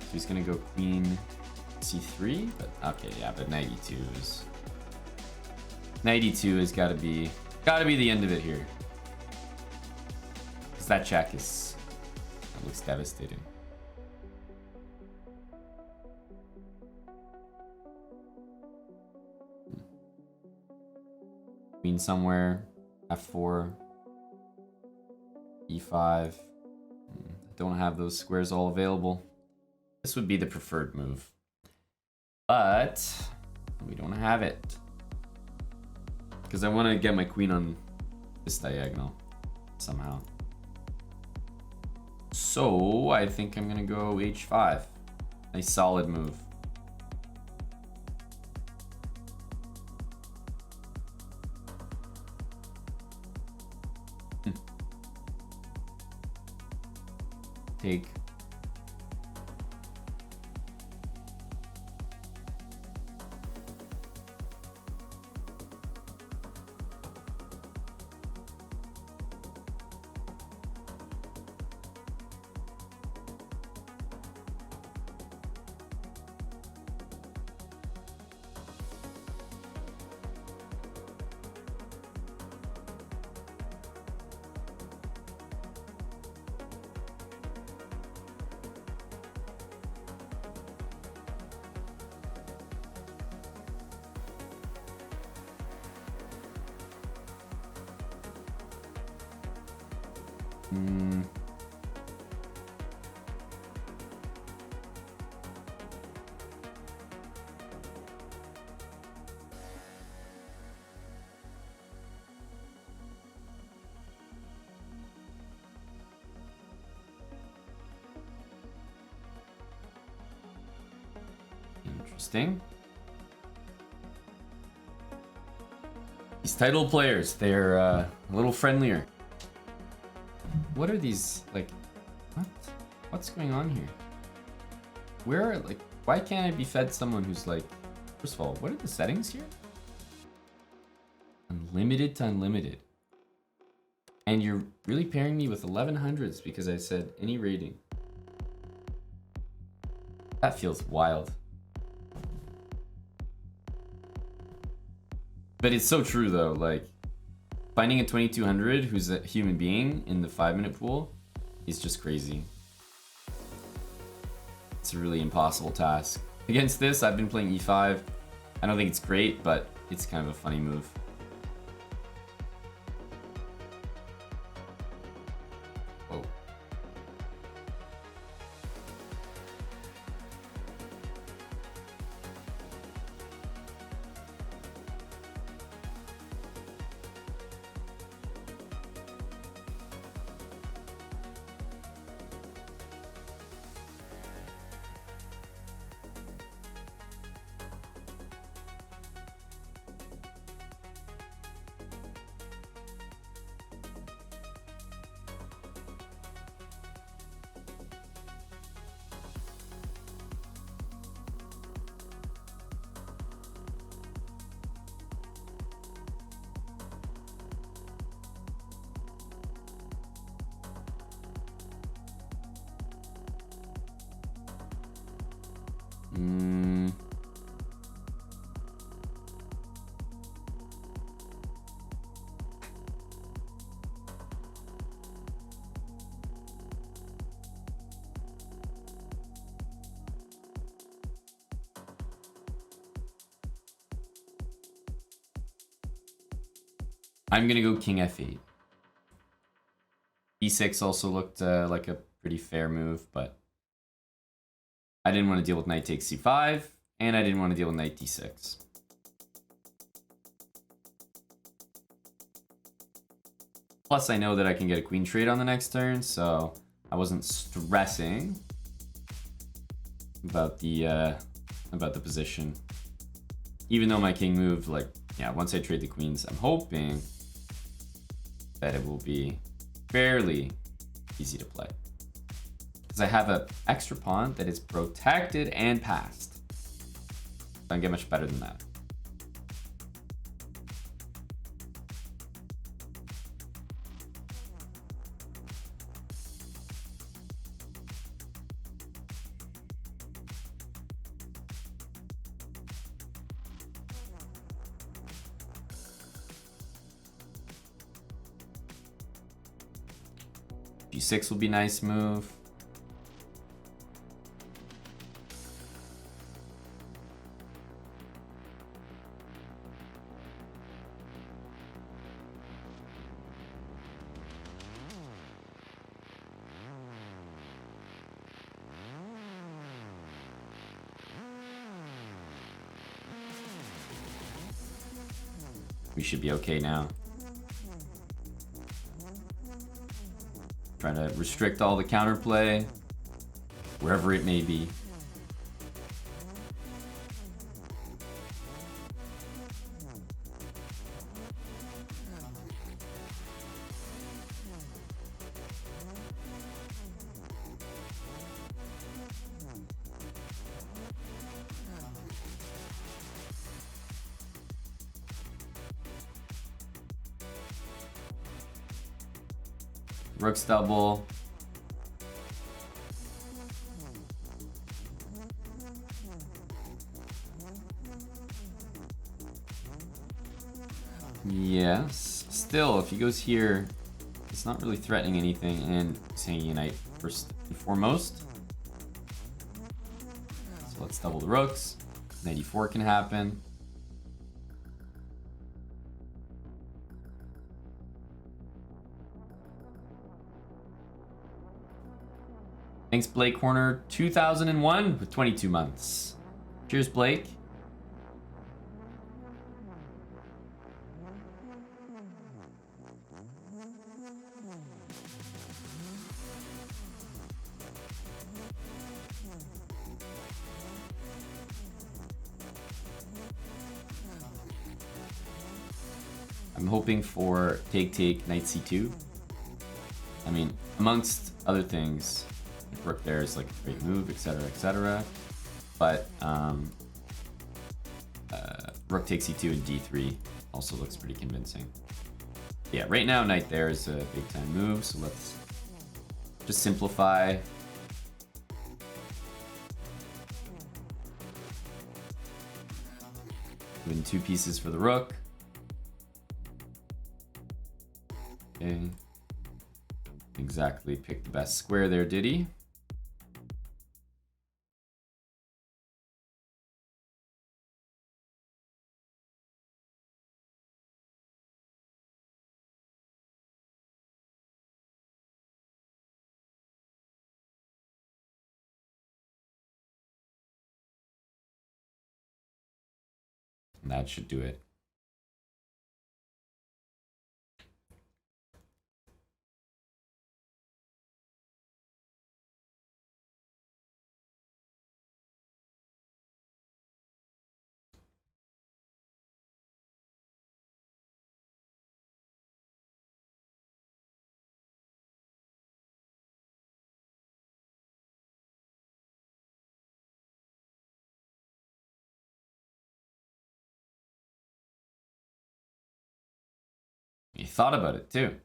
[SPEAKER 1] So he's gonna go queen c3, but okay, yeah, but knight e2 is... Knight e2 has gotta be the end of it here. Because that check is That looks devastating. Queen somewhere, f4, e5. Don't have those squares all available. This would be the preferred move, but we don't have it because I want to get my queen on this diagonal somehow. So I think I'm gonna go h5. A solid move. Take. Interesting. These title players, they're a little friendlier. What are these, like, what? What's going on here? Where, like, why can't I be fed someone who's like, first of all, what are the settings here? Unlimited to unlimited. And you're really pairing me with 1100s because I said any rating. That feels wild. But it's so true though, like finding a 2200 who's a human being in the 5-minute pool is just crazy. It's a really impossible task. Against this, I've been playing e5. I don't think it's great, but it's kind of a funny move. Whoa. I'm gonna go king f8. e6 also looked like a pretty fair move, but I didn't want to deal with knight takes c5, and I didn't want to deal with knight d6. Plus, I know that I can get a queen trade on the next turn, so I wasn't stressing about the position. Even though my king moved, like, yeah, once I trade the queens, I'm hoping that it will be fairly easy to play. Because I have an extra pawn that is protected and passed. I don't get much better than that. g6 will be a nice move.
[SPEAKER 2] We should be okay now. Trying to restrict all the counterplay, wherever it may be. Rook's double. Yes. Still, if he goes here, it's not really threatening anything, and he's hanging a knight first and foremost. So let's double the rooks. Knight e4 can happen. Thanks, Blake Corner 2001 with 22 months. Cheers, Blake. I'm hoping for take, knight c2. I mean, amongst other things, rook there is like a great move, etc., etc. But rook takes e2 and d3 also looks pretty convincing. Yeah, right now knight there is a big time move, so let's just simplify. Win 2 pieces for the rook. Okay. Exactly picked the best square there, did he? And that should do it. He thought about it too.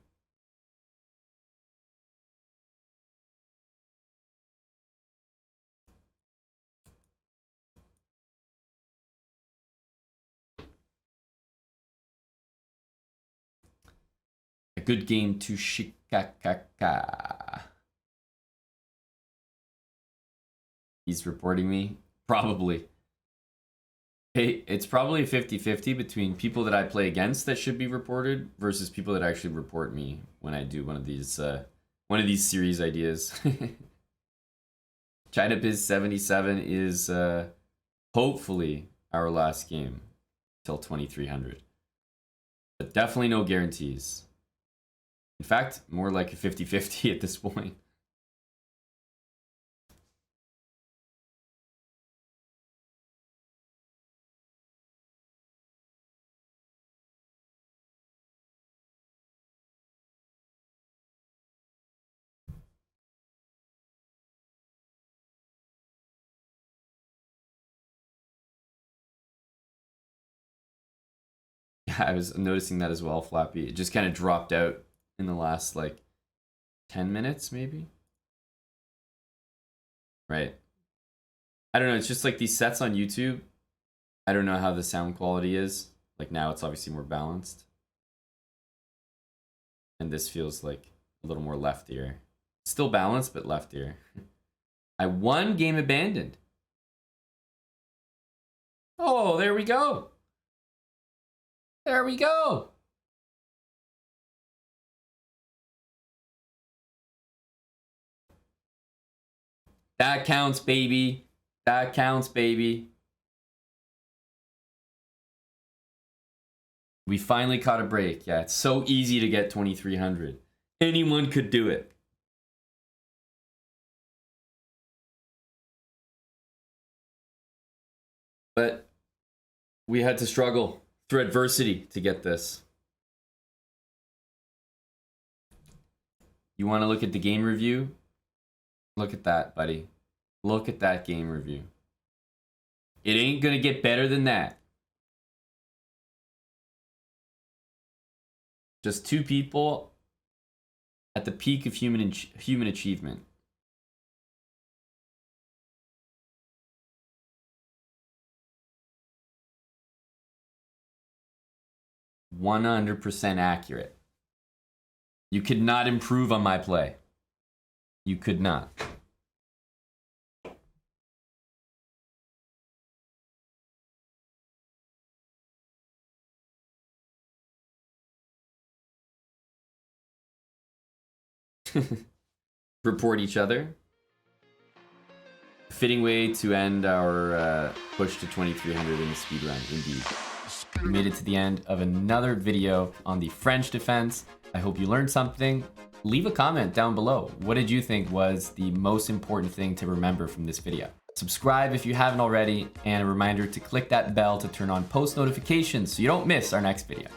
[SPEAKER 2] A good game to shikakaka. He's reporting me? Probably. Hey, it's probably 50-50 between people that I play against that should be reported versus people that actually report me when I do one of these series ideas. China Biz 77 is hopefully our last game till 2300. But definitely no guarantees. In fact, more like a 50-50 at this point. I was noticing that as well, Flappy. It just kind of dropped out in the last, like, 10 minutes, maybe? Right. I don't know, it's just like these sets on YouTube. I don't know how the sound quality is. Like, now it's obviously more balanced. And this feels like a little more left ear. Still balanced, but left ear. I won, game abandoned. Oh, there we go. There we go. That counts, baby. That counts, baby. We finally caught a break. Yeah, it's so easy to get 2300. Anyone could do it. But we had to struggle through adversity to get this. You want to look at the game review? Look at that, buddy. Look at that game review. It ain't gonna get better than that. Just two people at the peak of human achievement. %100% accurate. You could not improve on my play. You could not. Report each other. Fitting way to end our push to 2300 in the speedrun, indeed. We made it to the end of another video on the French defense. I hope you learned something. Leave a comment down below. What did you think was the most important thing to remember from this video? Subscribe if you haven't already, and a reminder to click that bell to turn on post notifications so you don't miss our next video.